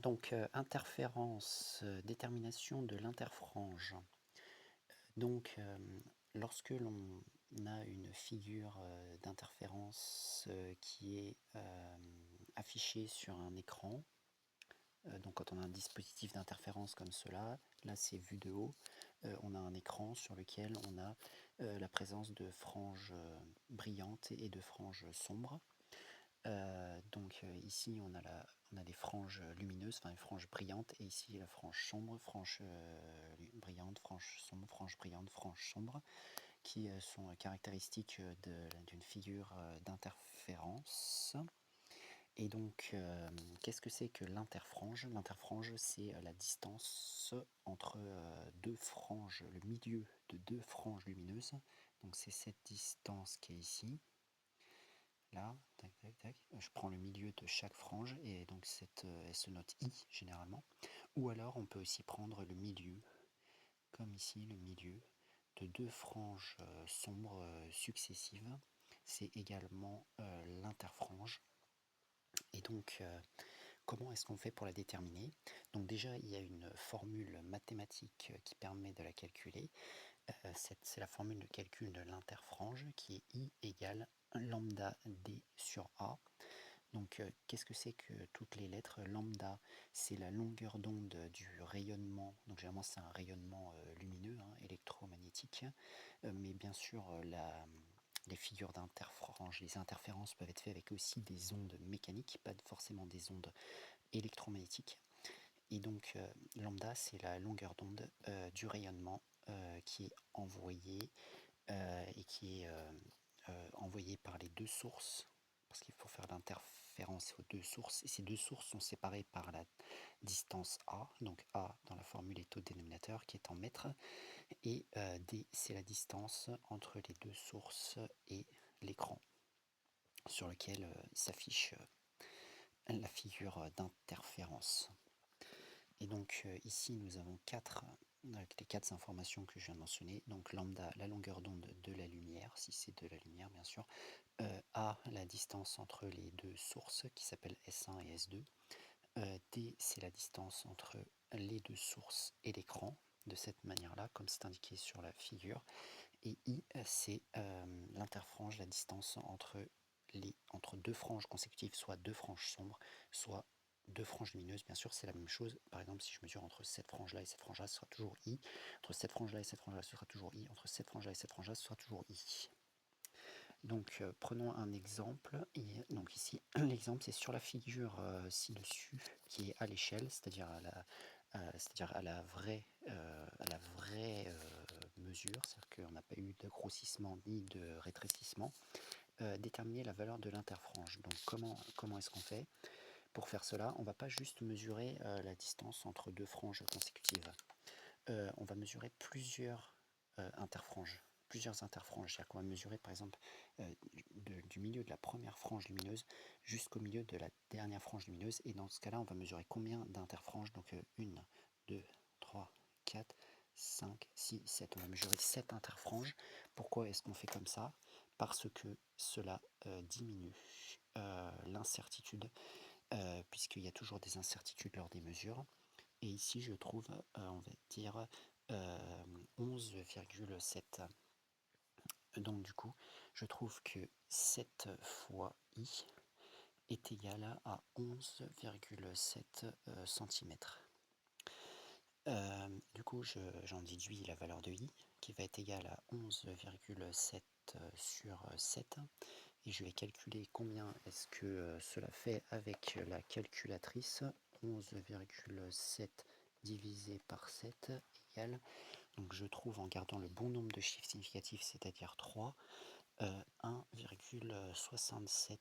Donc, interférence, détermination de l'interfrange. Donc, lorsque l'on a une figure d'interférence qui est affichée sur un écran, donc quand on a un dispositif d'interférence comme cela, là c'est vu de haut, on a un écran sur lequel on a la présence de franges brillantes et de franges sombres. Ici on a des franges lumineuses, enfin une frange brillante, et ici la frange sombre, frange brillante, frange sombre, frange brillante, frange sombre, qui sont caractéristiques d'une figure d'interférence. Et donc, qu'est-ce que c'est que l'interfrange? L'interfrange, c'est la distance entre deux franges, le milieu de deux franges lumineuses. Donc c'est cette distance qui est ici. Là, tac, tac, tac. Je prends le milieu de chaque frange et donc elle se note I généralement. Ou alors on peut aussi prendre le milieu, comme ici, le milieu de deux franges sombres successives. C'est également l'interfrange. Et donc, comment est-ce qu'on fait pour la déterminer? Donc déjà, il y a une formule mathématique qui permet de la calculer. C'est la formule de calcul de l'interfrange qui est I égale lambda d sur A. Donc qu'est-ce que c'est que toutes les lettres? Lambda, c'est la longueur d'onde du rayonnement. Donc généralement c'est un rayonnement lumineux, électromagnétique. Mais bien sûr les figures d'interfrange, les interférences peuvent être faites avec aussi des ondes mécaniques, pas forcément des ondes électromagnétiques. Et donc lambda, c'est la longueur d'onde du rayonnement qui est envoyé et qui est envoyé par les deux sources, parce qu'il faut faire l'interférence aux deux sources, et ces deux sources sont séparées par la distance A, donc A dans la formule est au dénominateur qui est en mètres, et D c'est la distance entre les deux sources et l'écran sur lequel s'affiche la figure d'interférence. Et donc ici nous avons les quatre informations que je viens de mentionner. Donc lambda, la longueur d'onde de la lumière, si c'est de la lumière bien sûr. A, la distance entre les deux sources qui s'appellent S1 et S2. D, c'est la distance entre les deux sources et l'écran, de cette manière-là, comme c'est indiqué sur la figure. Et I, c'est l'interfrange, la distance entre deux franges consécutives, soit deux franges sombres, soit deux franges lumineuses. Bien sûr, c'est la même chose. Par exemple, si je mesure entre cette frange-là et cette frange-là, ce sera toujours I. Entre cette frange-là et cette frange-là, ce sera toujours I. Entre cette frange-là et cette frange-là, ce sera toujours I. Donc prenons un exemple. Et donc ici, l'exemple c'est sur la figure ci-dessus, qui est à l'échelle, c'est-à-dire à la vraie mesure, c'est-à-dire qu'on n'a pas eu de grossissement ni de rétrécissement. Déterminer la valeur de l'interfrange. Donc comment est-ce qu'on fait? Pour faire cela, on ne va pas juste mesurer la distance entre deux franges consécutives. On va mesurer plusieurs interfranges. C'est-à-dire qu'on va mesurer par exemple du milieu de la première frange lumineuse jusqu'au milieu de la dernière frange lumineuse. Et dans ce cas-là, on va mesurer combien d'interfranges? Donc 1, 2, 3, 4, 5, 6, 7. On va mesurer 7 interfranges. Pourquoi est-ce qu'on fait comme ça? Parce que cela diminue l'incertitude, puisqu'il y a toujours des incertitudes lors des mesures. Et ici, je trouve, on va dire, 11,7. Donc du coup, je trouve que 7 fois I est égal à 11,7 cm. Du coup, j'en déduis la valeur de I, qui va être égale à 11,7 sur 7. Et je vais calculer combien est-ce que cela fait avec la calculatrice. 11,7 divisé par 7 égale, donc je trouve en gardant le bon nombre de chiffres significatifs, c'est-à-dire 3, 1,67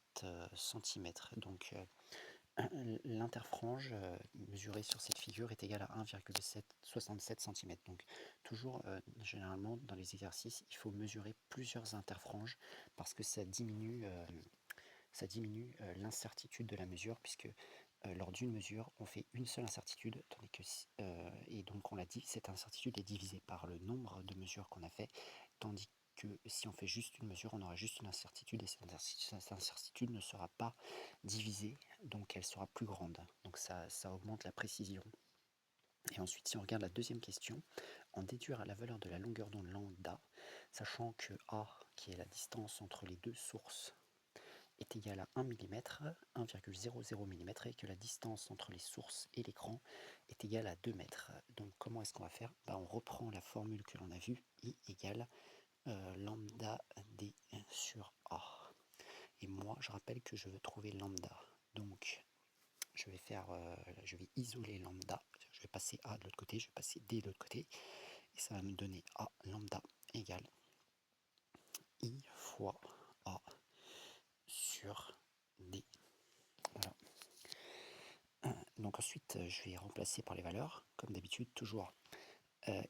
cm. Donc l'interfrange mesurée sur cette figure est égale à 1,67 cm. Donc toujours, généralement, dans les exercices, il faut mesurer plusieurs interfranges parce que ça diminue l'incertitude de la mesure, puisque lors d'une mesure, on fait une seule incertitude, tandis que, et donc on l'a dit, cette incertitude est divisée par le nombre de mesures qu'on a fait, tandis que si on fait juste une mesure, on aura juste une incertitude, et cette incertitude ne sera pas divisée, donc elle sera plus grande. Donc ça augmente la précision. Et ensuite, si on regarde la deuxième question, en déduire la valeur de la longueur d'onde lambda, sachant que A, qui est la distance entre les deux sources, est égale à 1 mm, 1,00 mm, et que la distance entre les sources et l'écran est égale à 2 mètres. Donc comment est-ce qu'on va faire? On reprend la formule que l'on a vue, I égale lambda D sur A. Et moi, je rappelle que je veux trouver lambda. Donc je vais isoler lambda, je vais passer A de l'autre côté, je vais passer D de l'autre côté, et ça va me donner A lambda égale I fois A sur D. Voilà. Donc ensuite, je vais remplacer par les valeurs, comme d'habitude, toujours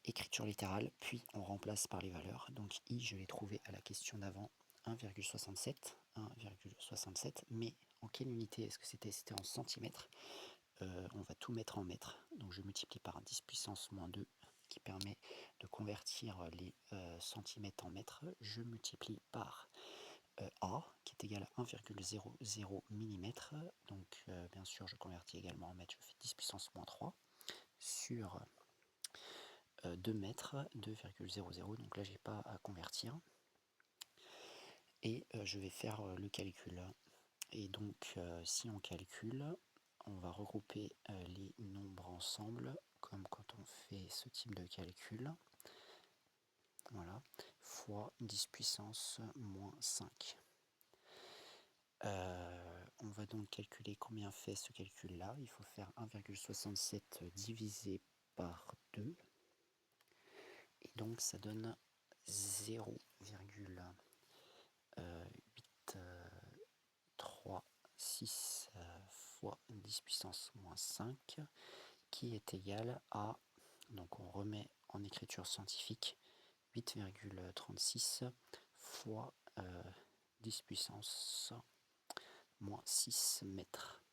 écriture littérale, puis on remplace par les valeurs. Donc I, je l'ai trouvé à la question d'avant, 1,67, mais en quelle unité est-ce que c'était? C'était en centimètres. On va tout mettre en mètres, donc je multiplie par 10 puissance moins 2, qui permet de convertir les centimètres en mètres. Je multiplie par A, qui est égal à 1,00 mm, donc bien sûr je convertis également en mètres, je fais 10 puissance moins 3, sur 2 mètres, 2,00, donc là j'ai pas à convertir. Et je vais faire le calcul. Et donc si on calcule, on va regrouper les nombres ensemble, comme quand on fait ce type de calcul. Voilà, fois 10 puissance moins 5. On va donc calculer combien fait ce calcul-là. Il faut faire 1,67 divisé par 2. Et donc ça donne 0,836 fois 10 puissance moins 5, qui est égal à, donc on remet en écriture scientifique, 8,36 fois 10 puissance moins 6 mètres.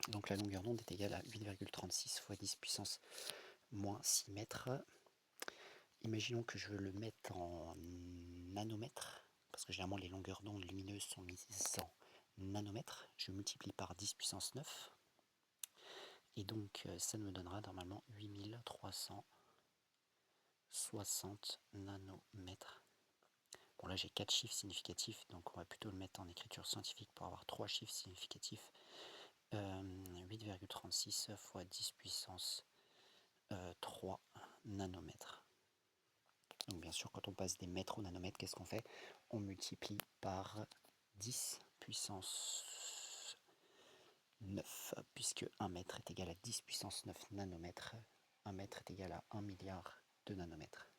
Donc la longueur d'onde est égale à 8,36 fois 10 puissance moins 6 mètres. Imaginons que je veux le mettre en nanomètres, parce que généralement les longueurs d'onde lumineuses sont mises en nanomètres. Je multiplie par 10 puissance 9. Et donc ça me donnera normalement 8360 nanomètres. Bon, là j'ai 4 chiffres significatifs, donc on va plutôt le mettre en écriture scientifique pour avoir 3 chiffres significatifs. 8,36 fois 10 puissance 3 nanomètres. Donc bien sûr, quand on passe des mètres au nanomètre, qu'est-ce qu'on fait? On multiplie par 10 puissance 9, puisque 1 mètre est égal à 10 puissance 9 nanomètres. 1 mètre est égal à 1 milliard de nanomètres.